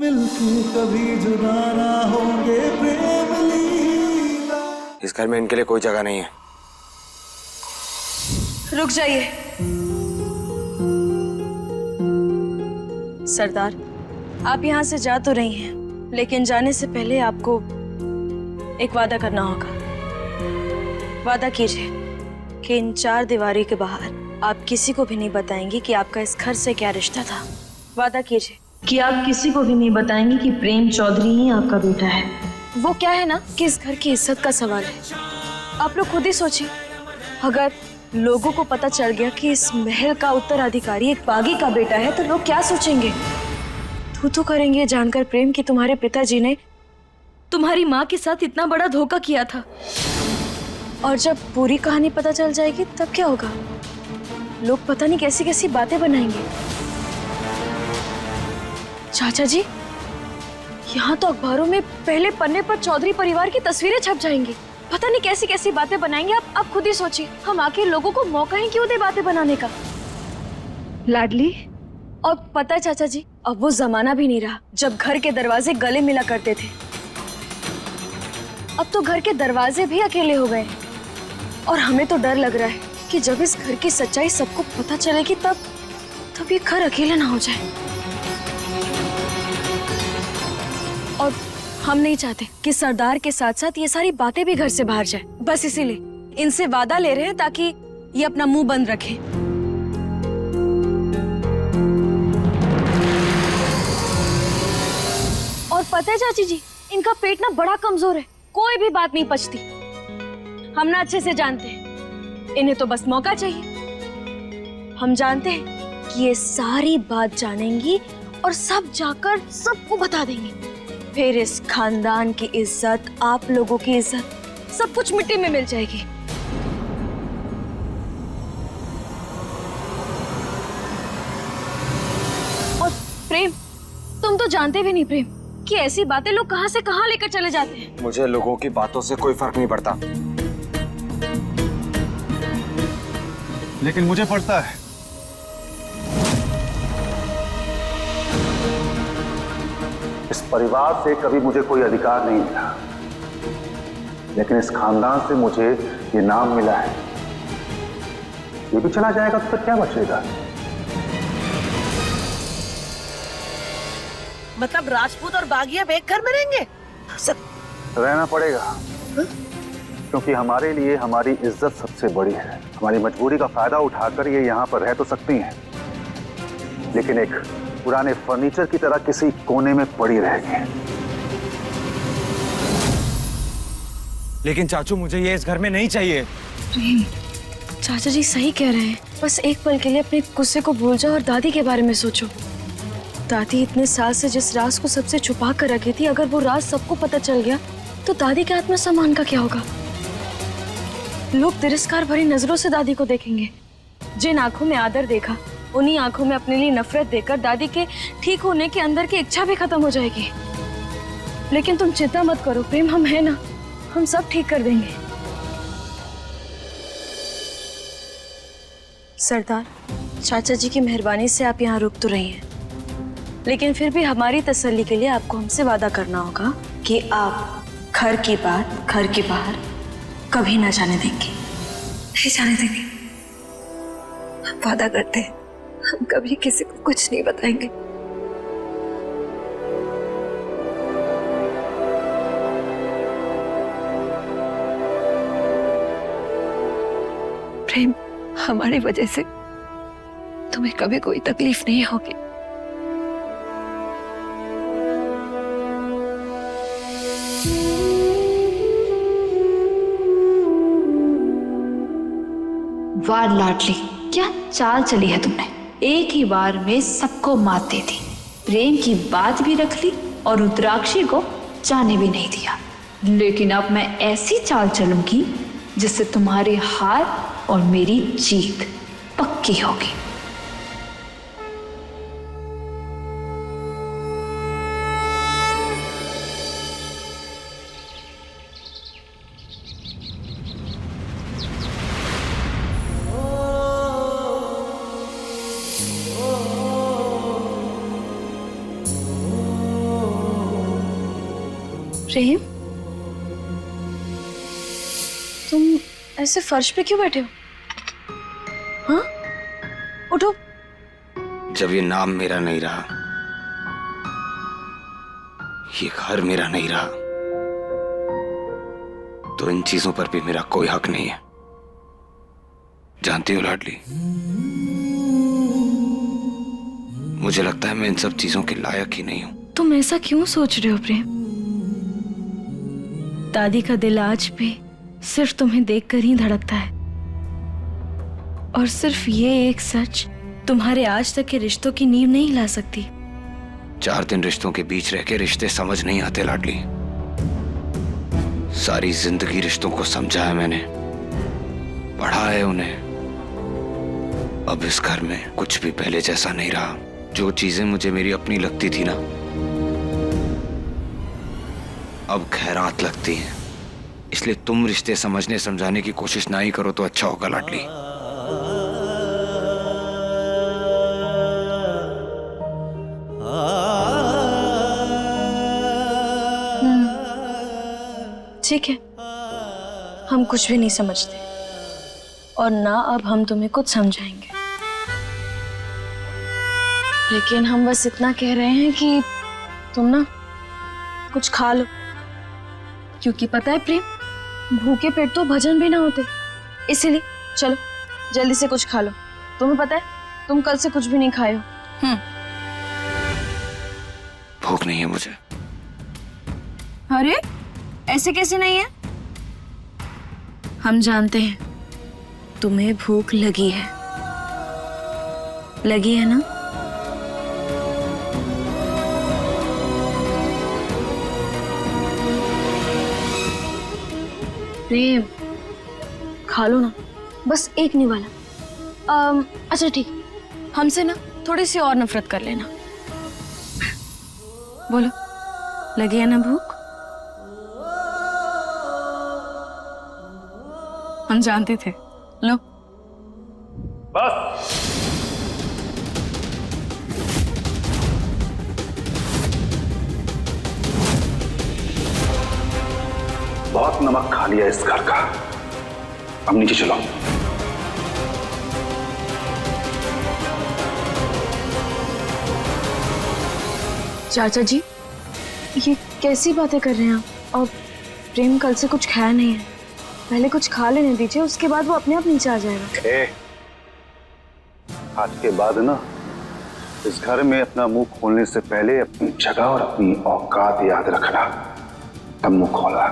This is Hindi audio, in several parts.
मिलके कभी जुदा ना होंगे प्रेम लीला। इस घर में इनके लिए कोई जगह नहीं है। रुक जाइए सरदार, आप यहाँ से जा तो रही हैं, लेकिन जाने से पहले आपको एक वादा करना होगा। वादा कीजिए कि इन चार दीवारी के बाहर आप किसी को भी नहीं बताएंगी कि आपका इस घर से क्या रिश्ता था। वादा कीजिए कि आप किसी को भी नहीं बताएंगी कि प्रेम चौधरी ही आपका बेटा है। वो क्या है ना कि इस घर की इज्जत का सवाल है। आप लोग खुद ही सोचिए, अगर लोगों को पता चल गया कि इस महल का उत्तराधिकारी एक बागी का बेटा है तो लोग क्या सोचेंगे? तू करेंगे जानकर प्रेम कि तुम्हारे पिताजी ने तुम्हारी माँ के साथ इतना बड़ा धोखा किया था। और जब पूरी कहानी पता चल जाएगी तब क्या होगा? लोग पता नहीं कैसी कैसी बातें बनाएंगे। चाचा जी, यहाँ तो अखबारों में पहले पन्ने पर चौधरी परिवार की तस्वीरें छप जाएंगी। पता नहीं कैसी कैसी बातें बनाएंगे। आप खुद ही सोचिए, हम आखिर लोगों को मौका ही क्यों दे बातें बनाने का? लाडली, और पता है चाचा जी, अब वो जमाना भी नहीं रहा जब घर के दरवाजे गले मिला करते थे। अब तो घर के दरवाजे भी अकेले हो गए। और हमें तो डर लग रहा है कि जब इस घर की सच्चाई सबको पता चलेगी तब ये घर अकेला ना हो जाए। और हम नहीं चाहते कि सरदार के साथ साथ ये सारी बातें भी घर से बाहर जाए। बस इसीलिए इनसे वादा ले रहे हैं ताकि ये अपना मुंह बंद रखें। और पता है चाची जी, इनका पेट ना बड़ा कमजोर है, कोई भी बात नहीं पचती। हम ना अच्छे से जानते हैं, इन्हें तो बस मौका चाहिए। हम जानते हैं कि ये सारी बात जानेंगी और सब जाकर सबको बता देंगी। फिर इस खानदान की इज्जत, आप लोगों की इज्जत, सब कुछ मिट्टी में मिल जाएगी। और प्रेम, तुम तो जानते भी नहीं प्रेम कि ऐसी बातें लोग कहां से कहां लेकर चले जाते हैं। मुझे लोगों की बातों से कोई फर्क नहीं पड़ता। लेकिन मुझे पड़ता है। इस परिवार से कभी मुझे कोई अधिकार नहीं मिला, लेकिन इस खानदान से मुझे ये नाम मिला है। ये भी चला जाएगा तो फिर क्या बचेगा? मतलब राजपूत और बागिया एक घर में रहेंगे? सब रहना पड़ेगा, क्योंकि हमारे लिए हमारी इज्जत सबसे बड़ी है। हमारी मजबूरी का फायदा उठाकर ये यहाँ पर रह तो सकती हैं, लेकिन एक पुराने फर्नीचर की तरह किसी कोने में पड़ी रहेगी। लेकिन चाचू, मुझे ये इस घर में नहीं चाहिए। चाचा जी सही कह रहे हैं। बस एक पल के लिए अपने गुस्से को भूल जाओ और दादी के बारे में सोचो। दादी इतने साल से जिस राज को सबसे छुपा कर रखी थी, अगर वो राज सबको पता चल गया तो दादी के आत्मसम्मान का क्या होगा? लोग तिरस्कार भरी नजरों से दादी को देखेंगे। जिन आंखों में आदर देखा, उन्हीं आंखों में अपने लिए नफरत देकर दादी के ठीक होने के अंदर की इच्छा भी खत्म हो जाएगी। लेकिन तुम चिंता मत करो प्रेम, हम हैं ना, हम सब ठीक कर देंगे। सरदार, चाचा जी की मेहरबानी से आप यहाँ रुक तो रही हैं, लेकिन फिर भी हमारी तसल्ली के लिए आपको हमसे वादा करना होगा कि आप घर की बात घर के बाहर कभी ना जाने देंगे। नहीं जाने देंगे। हम वादा करते हैं, हम कभी किसी को कुछ नहीं बताएंगे। प्रेम, हमारी वजह से तुम्हें कभी कोई तकलीफ नहीं होगी। वाह लाडली, क्या चाल चली है तुमने। एक ही बार में सबको मात दे दी, प्रेम की बात भी रख ली और रुद्राक्षी को जाने भी नहीं दिया। लेकिन अब मैं ऐसी चाल चलूंगी जिससे तुम्हारी हार और मेरी जीत पक्की होगी। प्रेम, तुम ऐसे फर्श पे क्यों बैठे हो? हाँ, उठो। जब ये नाम मेरा नहीं रहा, ये घर मेरा नहीं रहा, तो इन चीजों पर भी मेरा कोई हक नहीं है। जानती हो लाडली, मुझे लगता है मैं इन सब चीजों के लायक ही नहीं हूं। तुम ऐसा क्यों सोच रहे हो प्रेम? दादी का दिल आज भी सिर्फ तुम्हें देखकर ही धड़कता है, और सिर्फ ये एक सच तुम्हारे आज तक के रिश्तों की नींव नहीं ला सकती। 4 दिन रिश्तों के बीच रह के रिश्ते समझ नहीं आते लाडली। सारी जिंदगी रिश्तों को समझा है मैंने, पढ़ा है उन्हें। अब इस घर में कुछ भी पहले जैसा नहीं रहा। जो चीजें मुझे मेरी अपनी लगती थी ना, अब खैरात लगती हैं। इसलिए तुम रिश्ते समझने समझाने की कोशिश ना ही करो तो अच्छा होगा लाडली। ठीक है, हम कुछ भी नहीं समझते, और ना अब हम तुम्हें कुछ समझाएंगे। लेकिन हम बस इतना कह रहे हैं कि तुम ना कुछ खा लो, क्योंकि पता है प्रेम, भूखे पेट तो भजन भी ना होते। इसीलिए चलो जल्दी से कुछ खा लो। तुम्हें पता है तुम कल से कुछ भी नहीं खाए हो। भूख नहीं है मुझे। अरे ऐसे कैसे नहीं है? हम जानते हैं तुम्हें भूख लगी है, लगी है ना? प्रेम, खा लो ना, बस एक निवाला। अच्छा ठीक, हमसे ना थोड़ी सी और नफरत कर लेना। बोलो, लगी है ना भूख? हम जानते थे। लो बस। बहुत नमक खा लिया इस घर का। अब नीचे चलो। चाचा जी, ये कैसी बातें कर रहे हैं आप? और प्रेम कल से कुछ खाया नहीं है, पहले कुछ खा लेने दीजिए, उसके बाद वो अपने आप नीचे आ जाएगा। आज के बाद ना इस घर में अपना मुंह खोलने से पहले अपनी जगह और अपनी औकात याद रखना, तब मुंह खोलना।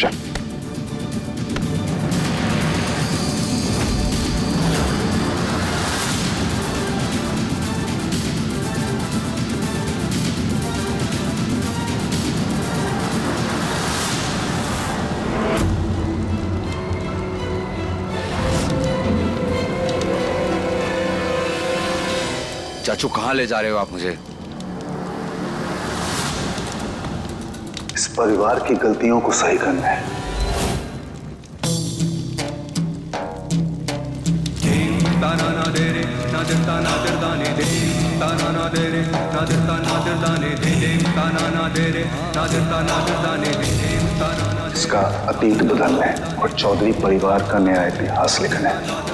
चल। चाचू कहाँ ले जा रहे हो आप मुझे? इस परिवार की गलतियों को सही करना है। इसका अतीत बदलना है और चौधरी परिवार का नया इतिहास लिखना है।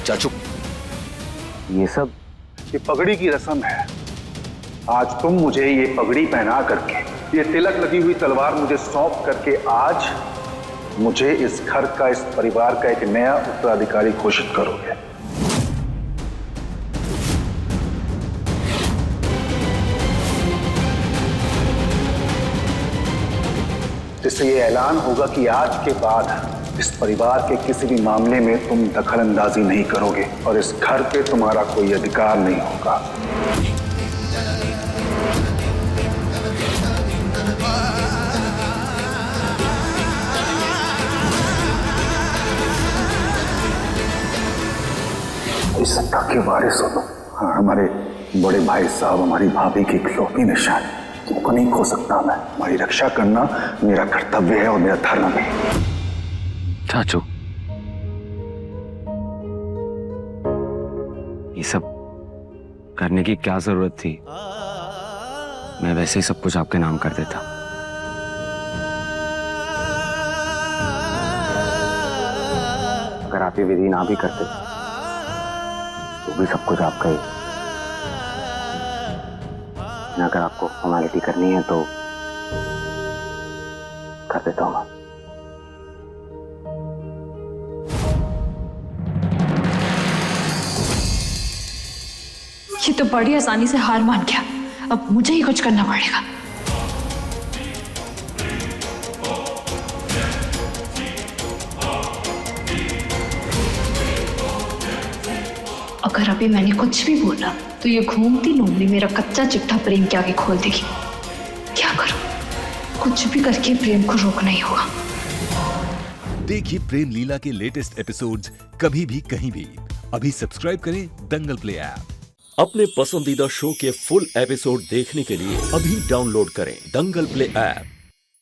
चाचू, ये पगड़ी की रस्म है। आज तुम मुझे ये पगड़ी पहना करके, ये तिलक लगी हुई तलवार मुझे सौंप करके आज मुझे इस घर का, इस परिवार का एक नया उत्तराधिकारी घोषित करोगे। जिससे ये ऐलान होगा कि आज के बाद इस परिवार के किसी भी मामले में तुम दखल अंदाजी नहीं करोगे और इस घर पे तुम्हारा कोई अधिकार नहीं होगा। इस सत्ता के वारिस हो तुम। हाँ, हमारे बड़े भाई साहब, हमारी भाभी की इकलौती निशान, तुमको नहीं खो सकता मैं। हमारी रक्षा करना मेरा कर्तव्य है और मेरा धर्म भी। चाचू, ये सब करने की क्या जरूरत थी? मैं वैसे ही सब कुछ आपके नाम कर देता। अगर आप ये विधि ना भी करते तो भी सब कुछ आपका ही। अगर आपको फॉर्मेलिटी करनी है तो कर देता हूँ। ये तो बड़ी आसानी से हार मान गया, अब मुझे ही कुछ करना पड़ेगा। अगर अभी मैंने कुछ भी बोला तो ये घूमती लोमड़ी मेरा कच्चा चिट्ठा प्रेम के आगे खोल देगी। क्या करूं? कुछ भी करके प्रेम को रोकना ही होगा। देखिए प्रेम लीला के लेटेस्ट एपिसोड्स कभी भी कहीं भी। अभी सब्सक्राइब करें दंगल प्ले ऐप। अपने पसंदीदा शो के फुल एपिसोड देखने के लिए अभी डाउनलोड करें दंगल प्ले ऐप।